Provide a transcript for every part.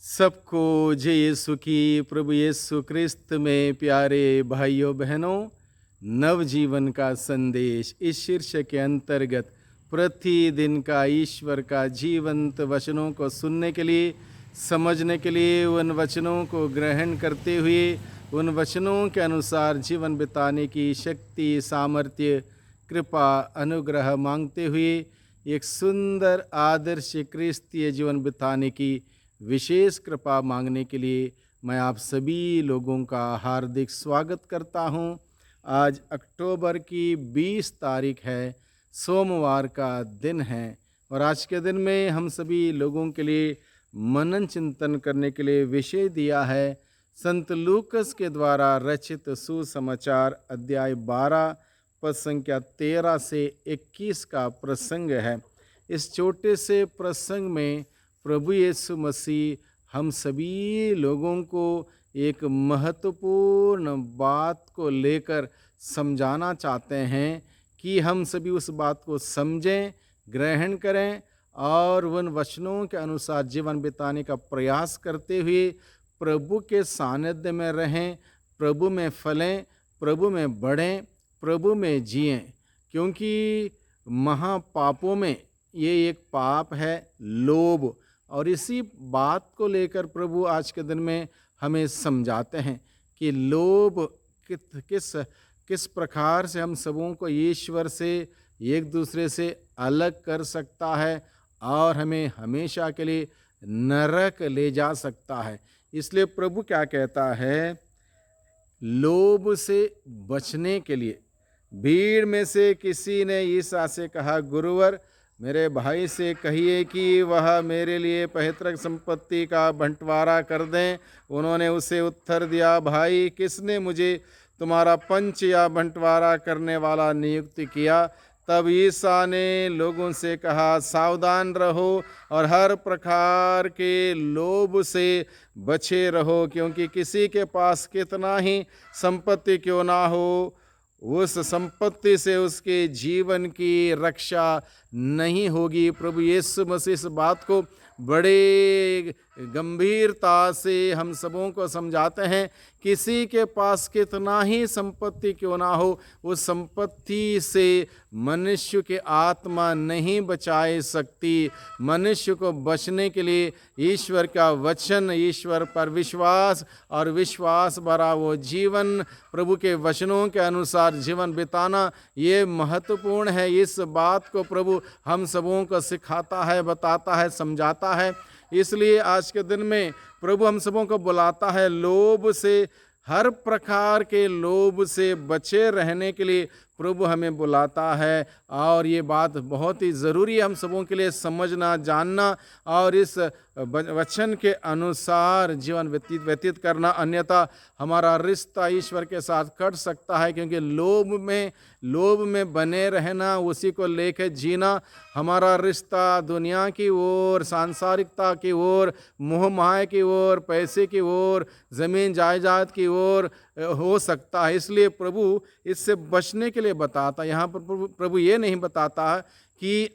सबको जय यीशु की। प्रभु यीशु क्रिस्त में प्यारे भाइयों बहनों, नवजीवन का संदेश इस शीर्षक के अंतर्गत प्रतिदिन का ईश्वर का जीवंत वचनों को सुनने के लिए, समझने के लिए, उन वचनों को ग्रहण करते हुए उन वचनों के अनुसार जीवन बिताने की शक्ति, सामर्थ्य, कृपा, अनुग्रह मांगते हुए एक सुंदर आदर्श क्रिस्तीय जीवन बिताने की विशेष कृपा मांगने के लिए मैं आप सभी लोगों का हार्दिक स्वागत करता हूं। आज अक्टूबर की 20 तारीख है, सोमवार का दिन है और आज के दिन में हम सभी लोगों के लिए मनन चिंतन करने के लिए विषय दिया है संत लूकस के द्वारा रचित सुसमाचार अध्याय 12 पद संख्या 13 से 21 का प्रसंग है। इस छोटे से प्रसंग में प्रभु यीशु मसीह हम सभी लोगों को एक महत्वपूर्ण बात को लेकर समझाना चाहते हैं कि हम सभी उस बात को समझें, ग्रहण करें और उन वचनों के अनुसार जीवन बिताने का प्रयास करते हुए प्रभु के सानिध्य में रहें, प्रभु में फलें, प्रभु में बढ़ें, प्रभु में जिएं। क्योंकि महापापों में ये एक पाप है, लोभ, और इसी बात को लेकर प्रभु आज के दिन में हमें समझाते हैं कि लोभ किस प्रकार से हम सबों को ईश्वर से, एक दूसरे से अलग कर सकता है और हमें हमेशा के लिए नरक ले जा सकता है। इसलिए प्रभु क्या कहता है, लोभ से बचने के लिए भीड़ में से किसी ने ईसा से कहा, गुरुवर मेरे भाई से कहिए कि वह मेरे लिए पैतृक संपत्ति का बंटवारा कर दें। उन्होंने उसे उत्तर दिया, भाई किसने मुझे तुम्हारा पंच या बंटवारा करने वाला नियुक्त किया? तब ईसा ने लोगों से कहा, सावधान रहो और हर प्रकार के लोभ से बचे रहो, क्योंकि किसी के पास कितना ही संपत्ति क्यों ना हो, उस संपत्ति से उसके जीवन की रक्षा नहीं होगी। प्रभु यीशु मसीह इस बात को बड़े गंभीरता से हम सबों को समझाते हैं। किसी के पास कितना ही संपत्ति क्यों ना हो, उस संपत्ति से मनुष्य की आत्मा नहीं बचाए सकती। मनुष्य को बचने के लिए ईश्वर का वचन, ईश्वर पर विश्वास और विश्वास भरा वो जीवन, प्रभु के वचनों के अनुसार जीवन बिताना, ये महत्वपूर्ण है। इस बात को प्रभु हम सबों को सिखाता है, बताता है, समझाता है। इसलिए आज के दिन में प्रभु हम सबों को बुलाता है लोभ से, हर प्रकार के लोभ से बचे रहने के लिए प्रभु हमें बुलाता है। और ये बात बहुत ही ज़रूरी है हम सबों के लिए समझना, जानना और इस वचन के अनुसार जीवन व्यतीत करना, अन्यथा हमारा रिश्ता ईश्वर के साथ कट सकता है। क्योंकि लोभ में बने रहना, उसी को लेकर जीना, हमारा रिश्ता दुनिया की ओर, सांसारिकता की ओर, मोह माया की ओर, पैसे की ओर, ज़मीन जायदाद की ओर हो सकता है। इसलिए प्रभु इससे बचने के लिए बताता, यहाँ पर प्रभु ये नहीं बताता कि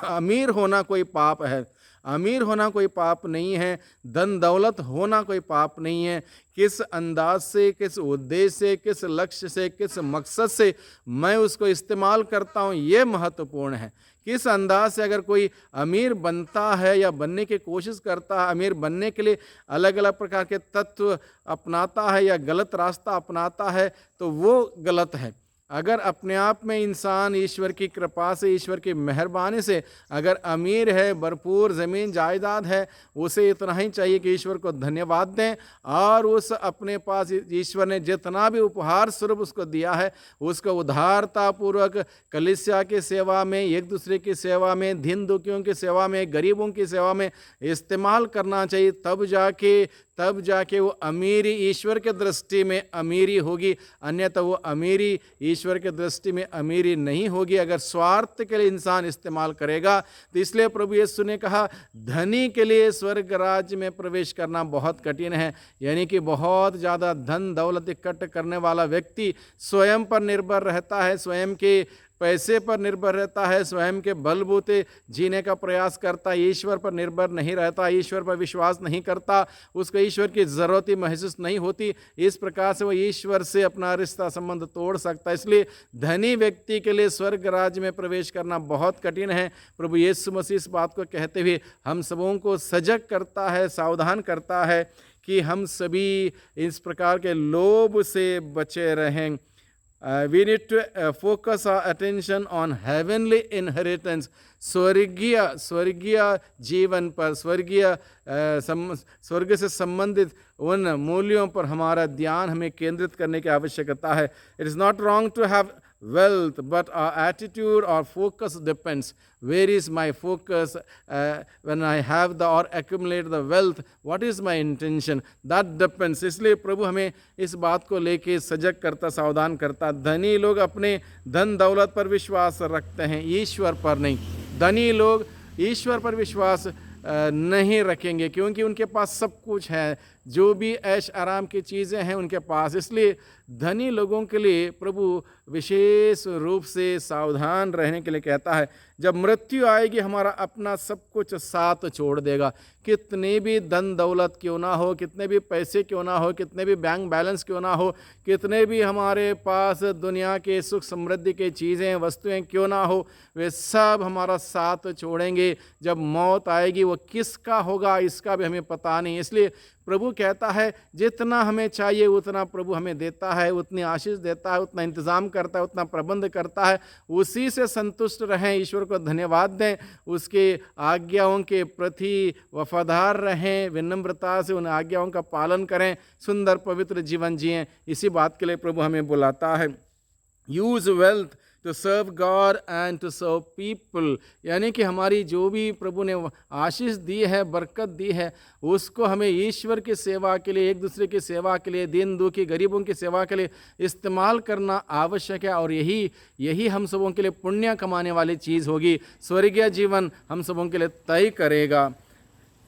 अमीर होना कोई पाप है। अमीर होना कोई पाप नहीं है, धन दौलत होना कोई पाप नहीं है। किस अंदाज से, किस उद्देश्य से, किस लक्ष्य से, किस मकसद से मैं उसको इस्तेमाल करता हूँ, ये महत्वपूर्ण है। किस अंदाज से अगर कोई अमीर बनता है या बनने की कोशिश करता है, अमीर बनने के लिए अलग अलग प्रकार के तत्व अपनाता है या गलत रास्ता अपनाता है, तो वो गलत है। अगर अपने आप में इंसान ईश्वर की कृपा से, ईश्वर की मेहरबानी से अगर अमीर है, भरपूर ज़मीन जायदाद है, उसे इतना ही चाहिए कि ईश्वर को धन्यवाद दें और उस अपने पास ईश्वर ने जितना भी उपहार स्वरूप उसको दिया है, उसको उदारतापूर्वक कलीसिया की सेवा में, एक दूसरे की सेवा में, दीन दुखियों की सेवा में, गरीबों की सेवा में इस्तेमाल करना चाहिए। तब जाके वो अमीरी ईश्वर के दृष्टि में अमीरी होगी, अन्यथा वो अमीरी ईश्वर के दृष्टि में अमीरी नहीं होगी अगर स्वार्थ के लिए इंसान इस्तेमाल करेगा। तो इसलिए प्रभु यीशु ने कहा, धनी के लिए स्वर्ग राज्य में प्रवेश करना बहुत कठिन है। यानी कि बहुत ज़्यादा धन दौलत इकट्ठ करने वाला व्यक्ति स्वयं पर निर्भर रहता है, स्वयं के पैसे पर निर्भर रहता है, स्वयं के बलबूते जीने का प्रयास करता है, ईश्वर पर निर्भर नहीं रहता, ईश्वर पर विश्वास नहीं करता, उसको ईश्वर की ज़रूरत ही महसूस नहीं होती, इस प्रकार से वो ईश्वर से अपना रिश्ता संबंध तोड़ सकता है। इसलिए धनी व्यक्ति के लिए स्वर्ग राज्य में प्रवेश करना बहुत कठिन है। प्रभु यीशु मसीह इस बात को कहते हुए हम सबों को सजग करता है, सावधान करता है कि हम सभी इस प्रकार के लोभ से बचे रहें। We need to focus our attention on heavenly inheritance, स्वर्गीय जीवन पर, स्वर्ग से संबंधित उन मूल्यों पर हमारा ध्यान हमें केंद्रित करने की आवश्यकता है। It is not wrong to have wealth, but our attitude or focus depends. Where is my focus when I have the or accumulate the wealth? What is my intention? That depends. इसलिए प्रभु हमें इस बात को लेके सजग करता, सावधान करता। धनी लोग अपने धन दौलत पर विश्वास रखते हैं, ईश्वर पर नहीं। धनी लोग ईश्वर पर विश्वास नहीं रखेंगे, क्योंकि उनके पास सब कुछ है, जो भी ऐश आराम की चीज़ें हैं उनके पास। इसलिए धनी लोगों के लिए प्रभु विशेष रूप से सावधान रहने के लिए कहता है। जब मृत्यु आएगी हमारा अपना सब कुछ साथ छोड़ देगा। कितने भी धन दौलत क्यों ना हो, कितने भी पैसे क्यों ना हो, कितने भी बैंक बैलेंस क्यों ना हो, कितने भी हमारे पास दुनिया के सुख समृद्धि की चीज़ें वस्तुएं क्यों ना हो, वे सब हमारा साथ छोड़ेंगे। जब मौत आएगी वो किसका होगा इसका भी हमें पता नहीं। इसलिए प्रभु कहता है जितना हमें चाहिए उतना प्रभु हमें देता है, उतनी आशीष देता है, उतना इंतज़ाम करता है, उतना प्रबंध करता है। उसी से संतुष्ट रहें, ईश्वर को धन्यवाद दें, उसके आज्ञाओं के प्रति वफादार रहें, विनम्रता से उन आज्ञाओं का पालन करें, सुंदर पवित्र जीवन जिएं। इसी बात के लिए प्रभु हमें बुलाता है। Use wealth to serve God and to serve people, यानी कि हमारी जो भी प्रभु ने आशीष दी है, बरकत दी है, उसको हमें ईश्वर की सेवा के लिए, एक दूसरे की सेवा के लिए, दीन दुखी गरीबों की सेवा के लिए इस्तेमाल करना आवश्यक है। और यही हम सबों के लिए पुण्य कमाने वाली चीज़ होगी, स्वर्गीय जीवन हम सबों के लिए तय करेगा।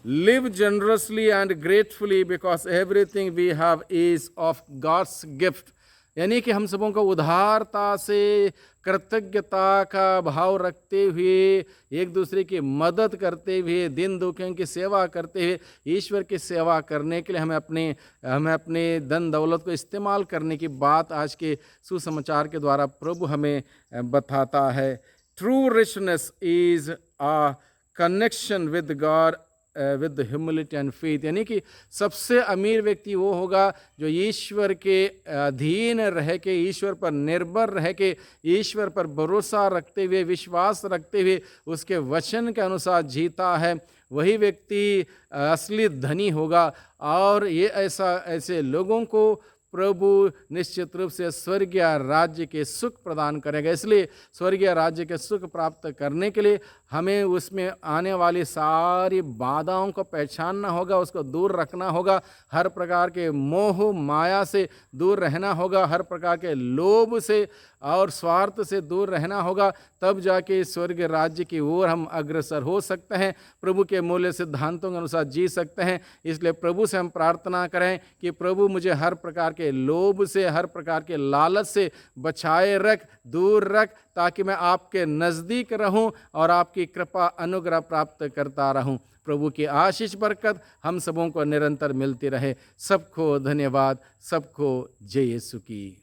Live generously and gratefully because everything we have is of God's gift, यानी कि हम सबों को उदारता से, कृतज्ञता का भाव रखते हुए, एक दूसरे की मदद करते हुए, दिन दुखियों की सेवा करते हुए, ईश्वर की सेवा करने के लिए हमें अपने धन दौलत को इस्तेमाल करने की बात आज के सुसमाचार के द्वारा प्रभु हमें बताता है। True richness is a connection with God with humility and faith, यानी कि सबसे अमीर व्यक्ति वो होगा जो ईश्वर के अधीन रह के, ईश्वर पर निर्भर रह के, ईश्वर पर भरोसा रखते हुए, विश्वास रखते हुए उसके वचन के अनुसार जीता है। वही व्यक्ति असली धनी होगा। और ये ऐसे लोगों को प्रभु निश्चित रूप से स्वर्गीय राज्य के सुख प्रदान करेगा। इसलिए स्वर्गीय राज्य के सुख प्राप्त करने के लिए हमें उसमें आने वाली सारी बाधाओं को पहचानना होगा, उसको दूर रखना होगा, हर प्रकार के मोह माया से दूर रहना होगा, हर प्रकार के लोभ से और स्वार्थ से दूर रहना होगा। तब जाके स्वर्ग राज्य की ओर हम अग्रसर हो सकते हैं, प्रभु के मूल्य सिद्धांतों के अनुसार जी सकते हैं। इसलिए प्रभु से हम प्रार्थना करें कि प्रभु मुझे हर प्रकार के लोभ से, हर प्रकार के लालच से बचाए रख, दूर रख, ताकि मैं आपके नज़दीक रहूं और आपकी कृपा अनुग्रह प्राप्त करता रहूं। प्रभु की आशीष बरकत हम सबों को निरंतर मिलती रहे। सबको धन्यवाद, सबको जय यीशु की।